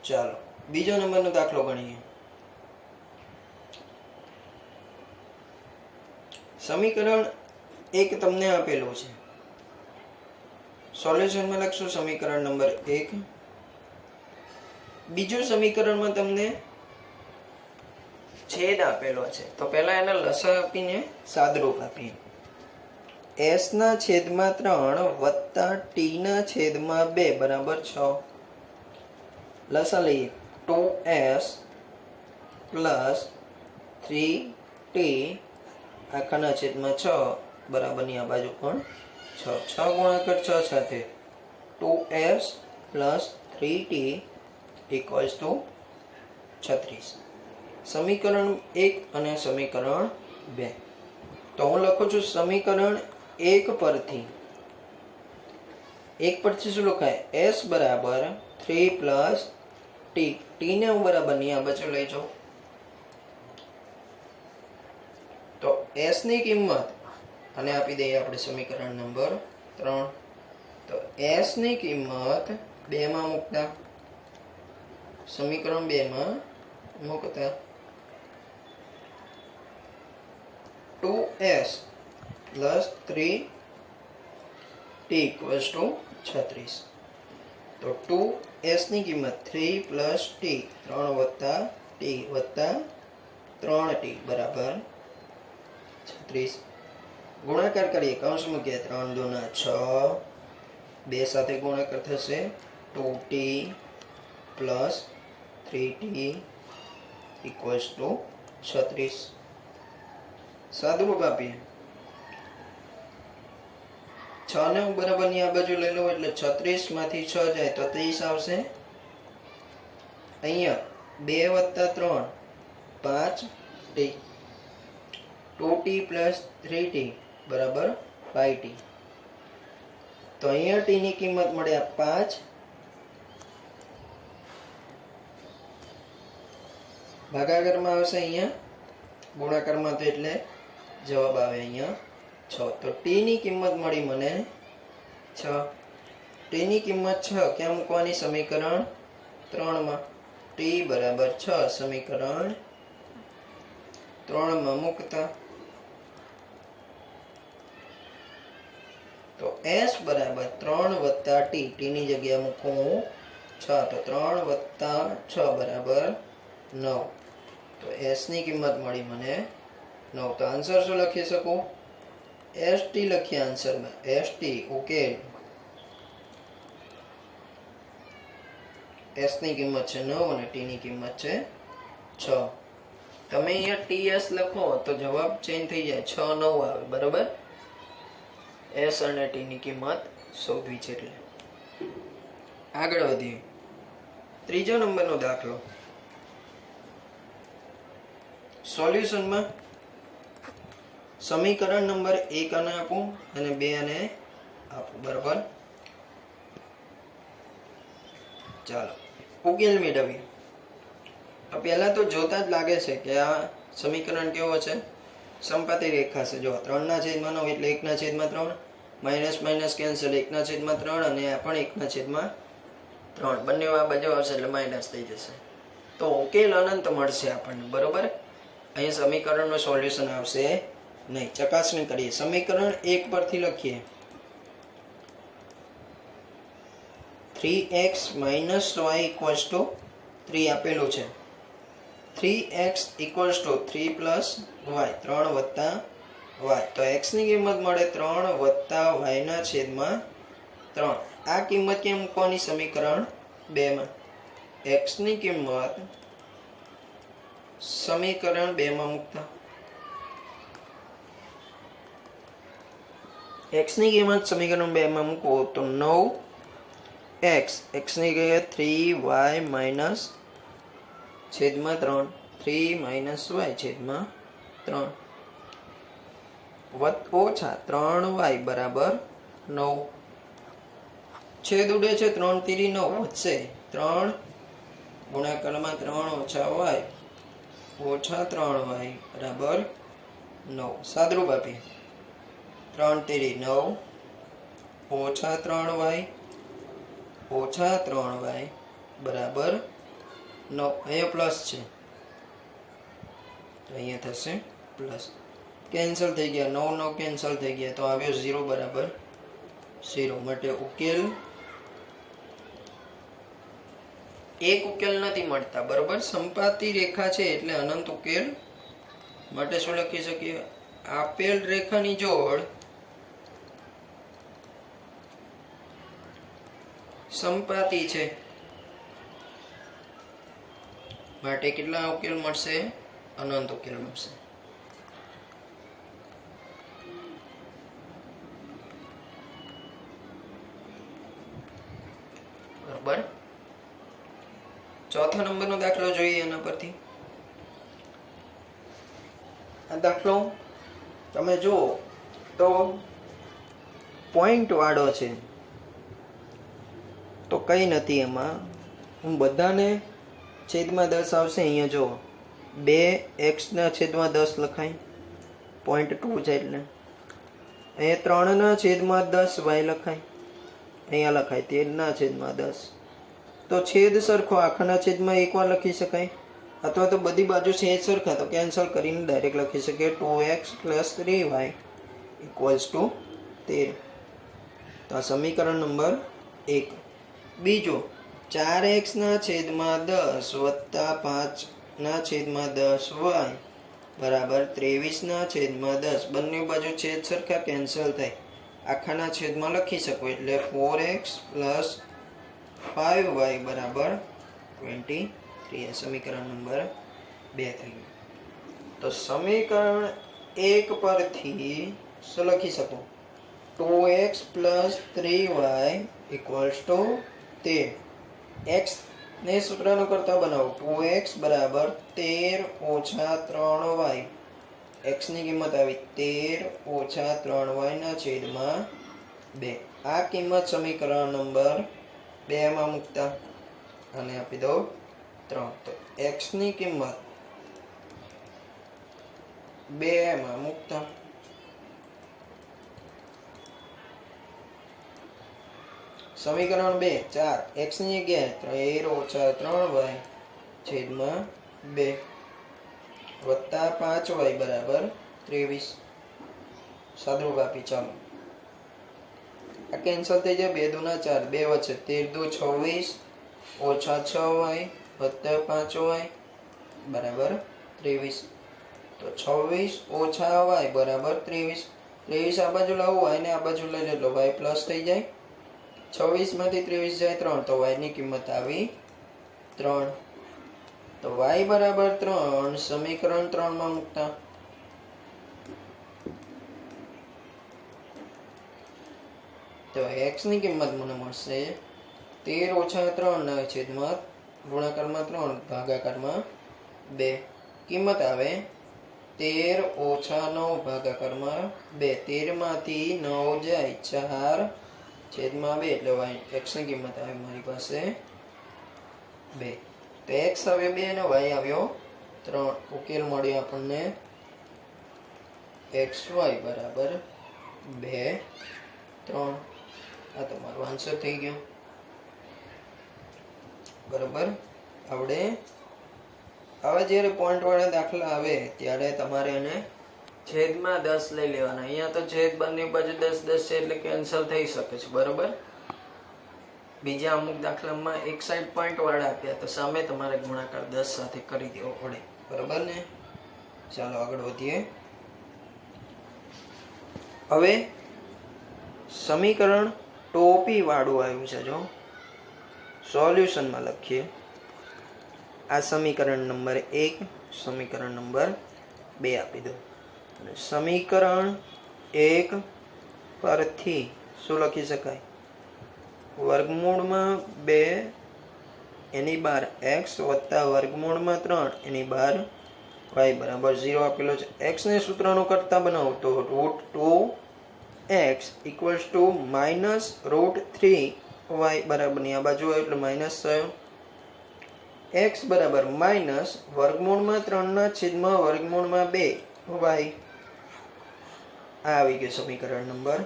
ચાલો બીજો નંબરનો દાખલો ગણીએ. સમીકરણ 1 તમને આપેલું છે. સોલ્યુશનમાં લખશું સમીકરણ નંબર 1 બીજું સમીકરણમાં તમને છેદ આપેલો છે, તો પહેલા એના લસા આપીને સાદરૂપ આપીએ. s ના છેદમાં 3 વત્તા t ના છેદમાં 2 બરાબર 6. લસા લઈએ. 2s પ્લસ 3t આખાના છેદમાં 6 બરાબરની આ બાજુ પણ 6. 6 ગુણાકાર 6 સાથે 2s plus 3t equals to 36. સમીકરણ 1 અને સમીકરણ 2. તો હું લખું છું સમીકરણ 1 પરથી શું લખાય? s બરાબર 3 પ્લસ t. t ને હું બરાબરની આ બાજુ લઈ જાઉં તો s ની કિંમત અને આપી દઈએ આપણે સમીકરણ નંબર 3. તો s ની કિંમત 2 માં મૂકતા, સમીકરણ 2 માં મૂકતા 2s plus 3t equals to 36. તો 2s ની કિંમત 3 પ્લસ t 3 વત્તા t વત્તા 3t બરાબર 36. ગુણાકાર કરીએ, કૌંસ મૂકીએ. 3 દુના 6, 2 સાથે ગુણાકાર થશે 2t plus 3t equals to 36. સાદુરૂપ આપીએ. 6 ને બરાબરની આ બાજુ લઈ લઉં એટલે 36 માંથી 6 જાય તો 30 આવશે. અહીંયા 2 વત્તા 3 5t, 2t પ્લસ 3t બરાબર 5t. તો અહીંયા t ની કિંમત મળે 5 ભાગાકારમાં આવશે, અહીંયા ગુણાકારમાં તો એટલે જવાબ આવે અહીંયા 6. તો t ની કિંમત મળી મને 6. t ની કિંમત 6 ક્યાં મૂકવાની? સમીકરણ 3 માં. t બરાબર 6 સમીકરણ 3 માં મૂકતા તો s બરાબર 3 વત્તા t. t ની જગ્યાએ મૂકું 6 તો 3 વત્તા 6 બરાબર 9. તો s ની કિંમત મળી મને 9. તો આન્સર શું લખી શકું? st લખીએ આન્સરમાં. st ઉકેલ s ની કિંમત છે 9 અને t ની કિંમત છે 6. તમે અહીંયા ts લખો તો જવાબ ચેન્જ થઈ જાય, 6 9 આવે બરાબર. s અને t ની કિંમત શોધવી છે એટલે. આગળ વધીએ. ત્રીજો નંબરનો દાખલો. સોલ્યુશનમાં સમીકરણ નંબર 1 આને આપું અને 2 આને આપું બરાબર. ચાલો ઉકેલ મેળવીએ. તો પહેલા તો જોતા જ લાગે છે કે આ સમીકરણ કેવો છે? સમપાતી રેખા છે. જો 3 ના છેદમાં 9 એટલે 1 ના છેદમાં 3, માઇનસ માઇનસ કેન્સલ, 1 ના છેદમાં 3 અને આ પણ 1 ના છેદમાં 3. બંને આ બાજુ આવશે એટલે માઇનસ થઈ જશે. તો ઉકેલ અનંત મળશે આપણને બરોબર. અહીં સમીકરણનું સોલ્યુશન આવશે નહીં. ચકાસણી કરીએ. સમીકરણ 1 પરથી લખીએ. 3x minus y equals to 3 આપેલું છે. 3x equals to 3 plus y 3 વત્તા y. તો x ની કિંમત મળે 3 વત્તા y ના છેદમાં 3. આ કિંમત ક્યાં મૂકવાની? સમીકરણ 2 માં. x ની કિંમત સમીકરણ 2 માં મૂકતા x ની કિંમત સમીકરણ 2 માં મૂકો તો 9x, x ની જગ્યાએ 3y માઇનસ છેદમાં 3, 3 માઇનસ y છેદમાં 3 ઓછા 3y બરાબર 9. છેદ ઉડે છે 3 તીરી 9 વધશે 3 ગુણાકારમાં 3 ઓછા y ઓછા 3y બરાબર 9. સાદરૂપ આપીએ. 3 તીરી 9 ઓછા 3y ઓછા 3y બરાબર 9. અહીંયા પ્લસ છે તો અહીંયા થશે પ્લસ. કેન્સલ થઈ ગયા, 9 9 કેન્સલ થઈ ગયા તો આવ્યો 0 બરાબર 0. માટે ઉકેલ એક ઉકેલ નથી મળતા, બરોબર. સંપાતી રેખા છે એટલે અનંત ઉકેલ માટે શું લખી શકીએ? આપેલ રેખાની જોડ સંપાતી છે માટે કેટલા ઉકેલ મળશે? અનંત ઉકેલ મળશે. બરાબર. ચોથા નંબરનો દાખલો જોઈએ એના પરથી. આ દાખલો તમે જુઓ તો પોઈન્ટ વાળો છે, તો કઈ નથી એમાં. હું બધાને છેદમાં 10 આવશે. અહીંયા જુઓ 2x ના છેદમાં 10 લખાય, પોઈન્ટ 2 છે એટલે. અહીંયા 3 ના છેદમાં 10 y લખાય, અહીંયા લખાય 13 ના છેદમાં 10. તો છેદ સરખો આખાના છેદમાં એકવાર લખી શકાય, અથવા તો બધી બાજુ છેદ સરખા તો કેન્સલ કરીને ડાયરેક્ટ લખી શકીએ 2x + 3y = 13. તો આ સમીકરણ નંબર 1. બીજો 4x ના છેદમાં 10 વત્તા 5 ના છેદમાં 10y બરાબર 23 ના છેદમાં 10. બંને બાજુ છેદ સરખા કેન્સલ થાય, આખાના છેદમાં લખી શકો એટલે 4x + 5y બરાબર 23. સમીકરણ નંબર 2 થઈ ગયું. તો સમીકરણ 1 પરથી શું લખી શકો? 2x + 3y = 13. x ને સૂત્રનો કરતા બનાવો. 2x બરાબર 13 - 3y. x ની કિંમત આવી 13 - 3y ના છેદમાં 2. આ કિંમત સમીકરણ નંબર 2 માં મૂકતા અને આપી દો 3. તો x ની કિંમત 2 માં મૂકતા સમીકરણ 2 4 x ની જગ્યાએ 13 - 3y છેદમાં 2 વત્તા 5y બરાબર 23. સાદુરૂપ આપી. ચાલો આ કેન્સલ થઈ જાય. 2 × 4 2 વચ્ચે 13 × 26 - 6y વત્તા 5y બરાબર 23. તો 26 - y બરાબર 23. 23 આ બાજુ લાવો, y ને આ બાજુ લઈ લો, y પ્લસ થઈ જાય. 26 માંથી 23 જાય 3, તો y ની કિંમત આવી 3. તો y બરાબર 3 સમીકરણ 3 માં મૂકતા તો x ની કિંમત મને મળશે 13 - 3 ના છેદમાં ગુણાકારમાં 3 ભાગાકારમાં 2. કિંમત આવે 13 - 9 ભાગાકારમાં 2. 13 માંથી 9 જાય 4 છેદમાં 2 એટલે x ની કિંમત આવે મારી પાસે 2. તો x આવ્યો 2 અને y આવ્યો 3. ઉકેલ મળ્યો આપણને xy બરાબર 2 3. આ તમારો આન્સર થઈ ગયો. બરાબર. આપણે હવે જ્યારે પોઈન્ટ વાળા દાખલા આવે ત્યારે તમારે એને છેદમાં 10 લઈ લેવાના. અહીંયા તો છેદ બંને બાજુ 10 10 છે એટલે કેન્સલ થઈ શકે છે. બરોબર. બીજા અમુક દાખલામાં એક સાઈડ પોઈન્ટ વાળા આપ્યા તો સામે તમારે ગુણાકાર 10 સાથે કરી દેવો પડે. બરોબર ને? ચાલો આગળ વધીએ. હવે સમીકરણ ટોપી વાળું આવ્યું છે. જો સોલ્યુશનમાં લખીએ. આ સમીકરણ નંબર 1, સમીકરણ નંબર 2 આપી દો. સમીકરણ 1 પરથી શું લખી શકાય? વર્ગમૂળમાં 2 એની બહાર x વત્તા વર્ગમૂળમાં 3 એની બહાર y બરાબર 0 આપેલો છે. x ને સૂત્રનો કરતા બનાવો તો √2x = -√3y બરાબરની આ બાજુ હોય એટલે માઇનસ થયો. x બરાબર માઇનસ વર્ગમૂળમાં 3 ના છેદમાં વર્ગમૂળમાં 2y. આ આવી ગયું સમીકરણ નંબર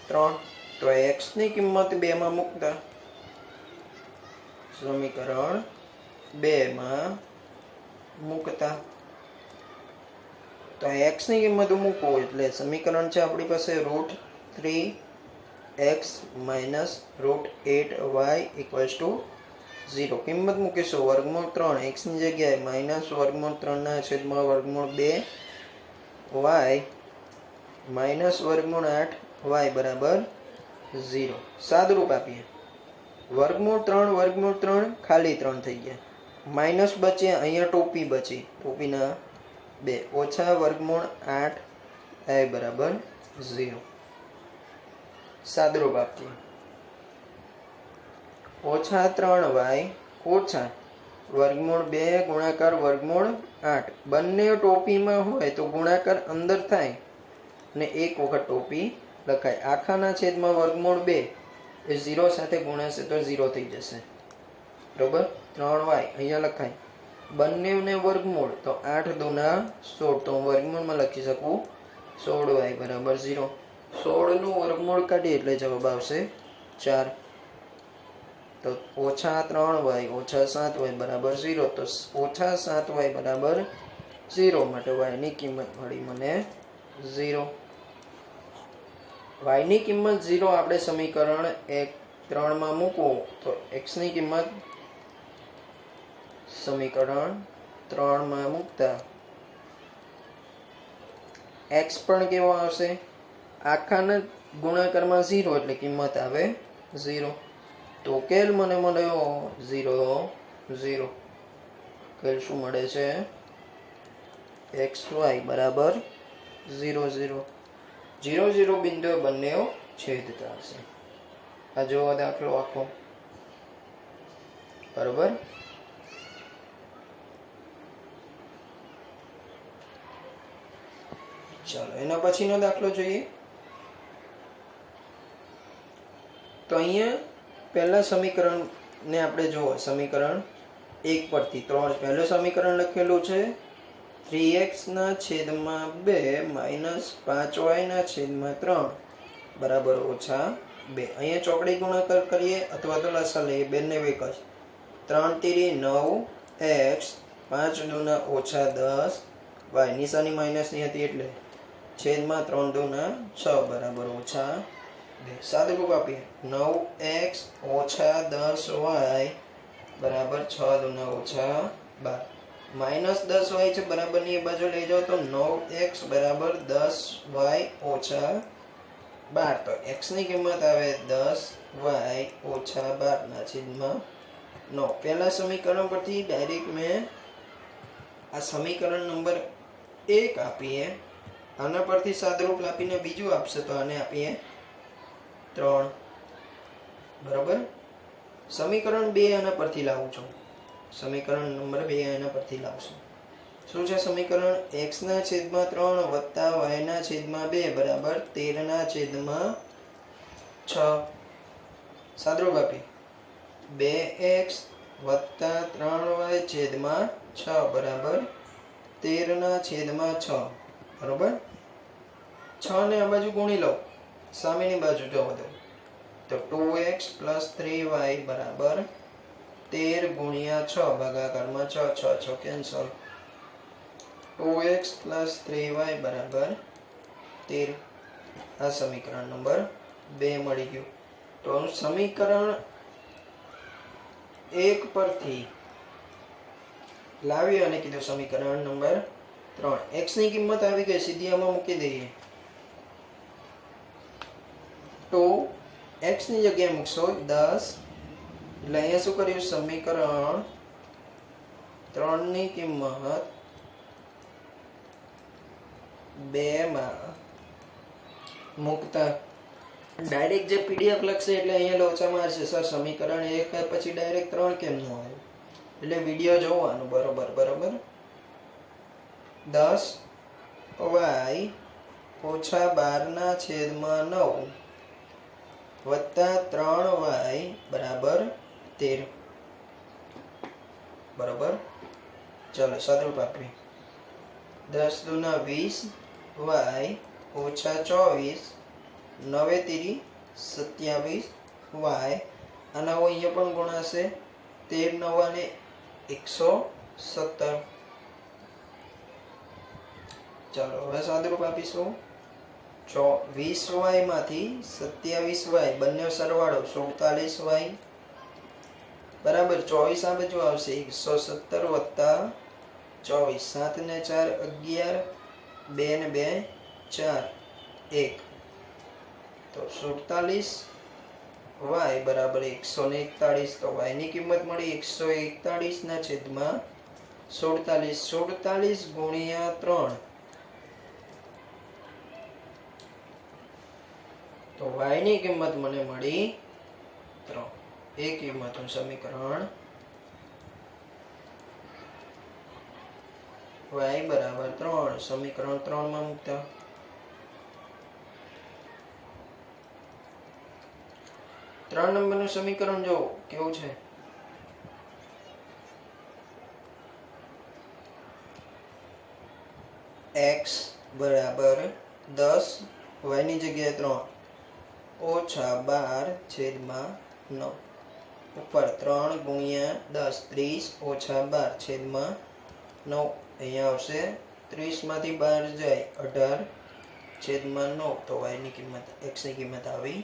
3. તો x ની કિંમત 2 માં મૂકતા સમીકરણ 2 માં મૂકતા તો x ની કિંમત મૂકો એટલે સમીકરણ છે આપણી પાસે √3x - √8y = 0 કિંમત મૂકીશું વર્ગમૂળ 3 x ની જગ્યાએ માઇનસ વર્ગમૂળ 3 ના છેદમાં વર્ગમૂળ 2 y માઇનસ વર્ગમૂળ 8 y બરાબર 0. સાદરૂપ આપીએ વર્ગમૂળ 3 વર્ગમૂળ 3 ખાલી 3 થઈ ગયા, માઇનસ બચે અહીંયા ટોપી બચી, ટોપીના 2 ઓછા વર્ગમૂળ 8 y બરાબર 0. સાદરૂપ આપીએ ઓછા 3y ઓછા વર્ગમૂળ 2 ગુણાકાર વર્ગમૂળ 8. બંને ટોપીમાં હોય તો ગુણાકાર અંદર થાય ને એક વખત ટોપી લખાય. આખાના છેદમાં વર્ગમૂળ 2 એ 0 સાથે ગુણાશે તો 0 થઈ જશે, બરોબર. 3y અહીંયા લખાય, બંનેને વર્ગમૂળ તો 8 દુના 16, તો હું વર્ગમૂળમાં લખી શકું 16y બરાબર 0. 16 નું વર્ગમૂળ કાઢીએ એટલે જવાબ આવશે 4. તો ઓછા 3y ઓછા 7y બરાબર 0. તો ઓછા 7y બરાબર 0 માટે y ની કિંમત મળી મને 0. y ની કિંમત 0 આપણે સમીકરણ 3 માં મૂકવું તો x ની કિંમત સમીકરણ 3 માં મૂકતા x પણ કેવો આવશે, આખાના ગુણાકારમાં 0 એટલે કિંમત આવે 0. તો ઉકેલ મને મળ્યો 0 0. ઉકેલ શું મળે છે, xy બરાબર 0 0. 0 0 બિંદુએ બંને છેદતા હશે. આ જો દાખલો આખો, બરોબર. ચાલો એના પછીનો દાખલો જોઈએ. તો અહીંયા પહેલા સમીકરણ ને આપણે જુઓ, સમીકરણ 1 પરથી 3 પહેલું સમીકરણ લખેલું છે 3x ના છેદમાં 2 માઇનસ 5y ના છેદમાં 3 બરાબર ઓછા 2. અહીંયા ચોકડી ગુણાકાર કરીએ અથવા તો લસા લઈએ, બંને એક જ. 3 તીરી 9x 5 દુના ઓછા 10 y નિશાની માઇનસની હતી એટલે છેદમાં 3 દુના 6 બરાબર ઓછા 2. સાદુરૂપ આપીએ 9x ઓછા 10y બરાબર 6 દુના ઓછા 12. માઇનસ 10y છે બરાબરની એ બાજુ લઈ જાઓ તો 9x બરાબર 10y ઓછા 12. તો x ની કિંમત આવે 10y ઓછા 12 ના છેદમાં 9. પહેલા સમીકરણ પરથી ડાયરેક્ટ મેં આ સમીકરણ નંબર 1 આપીએ, આના પરથી સાદરૂપ આપીને બીજું આપશે તો આને આપીએ 3, બરાબર. સમીકરણ 2 આના પરથી લાવું છું, સમીકરણ નંબર 2 આના પરથી લાવશું. શું છે સમીકરણ, x ના છેદમાં 3 વત્તા y ના છેદમાં 2 બરાબર 13 ના છેદમાં 6. સાદરૂપ આપી 2x વત્તા 3y છેદમાં 6 બરાબર 13 ના છેદમાં 6, બરોબર. 6 ને આ બાજુ ગુણી લો, સામેની બાજુ જવા દો તો 2x પ્લસ 3y બરાબર 13 ગુણ્યા 6 ભાગાકારમાં 6 6 6 કેન્સલ. 2x પ્લસ 3y બરાબર 13. આ સમીકરણ નંબર 2 મળી ગયું. તો સમીકરણ 1 પરથી લાવી અને કીધું સમીકરણ નંબર 3. x ની કિંમત આવી ગઈ, સીધી આમાં મૂકી દઈએ તો x ની જગ્યાએ મૂકશો 10. એટલે અહીંયા શું કર્યું, સમીકરણ 3 ની કિંમત 2 માં મૂકતા ડાયરેક્ટ જે પીડીએફ લખશે એટલે અહીંયા લોચા મારશે, સર સમીકરણ 1 પછી ડાયરેક્ટ 3 કેમ ન આવ્યું, એટલે વિડીયો જોવાનું બરોબર. બરોબર 10y ઓછા 12 ના છેદમાં 9 વત્તા 3y બરાબર 13, બરોબર. ચાલો સાદરૂપ આપીએ 10 દુના 20 y ઓછા 24 9 તેરી 27 y. આના અહીંયા પણ ગુણાશે 13 9 ને 117. ચાલો હવે સાદરૂપ આપીશું 20y માંથી 27y બંને સરવાળો 47y બરાબર 24 આ બાજુ આવશે 117 વત્તા 24 7 ને 4 11 2 ને 2 4 1 તો 47 y બરાબર 141 તો y ની કિંમત મળી 141 ના છેદમાં 47 ગુણ્યા 3 તો y ની કિંમત મને મળી 3 એ કિંમતનું સમીકરણ y બરાબર 3 સમીકરણ 3 માં મૂકતા 3 નંબરનું સમીકરણ જો કેવું છે x બરાબર 10 y ની જગ્યાએ 3 ઓછા 12 છેદમાં 9 ઉપર 3 ગુણ્યા 10 30 ઓછા 12 છેદમાં 9 અહીંયા આવશે 30 માંથી 12 જાય 18 છેદમાં 9 તો y ની કિંમત x ની કિંમત આવી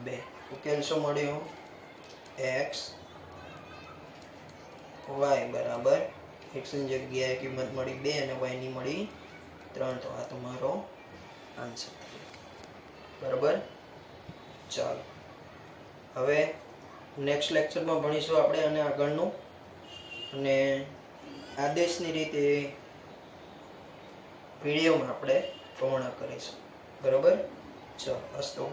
2 ઉકેલ શું મળ્યો x y બરાબર x ની જગ્યાએ કિંમત મળી 2 અને y ની મળી 3 તો આ તમારો આન્સર બરાબર ચાલો હવે નેક્સ્ટ લેક્ચરમાં ભણીશું આપણે અને આગળનું અને આદેશની રીતે વિડીયોમાં આપણે પૂર્ણ કરીશું બરાબર ચાલો અસ્તુ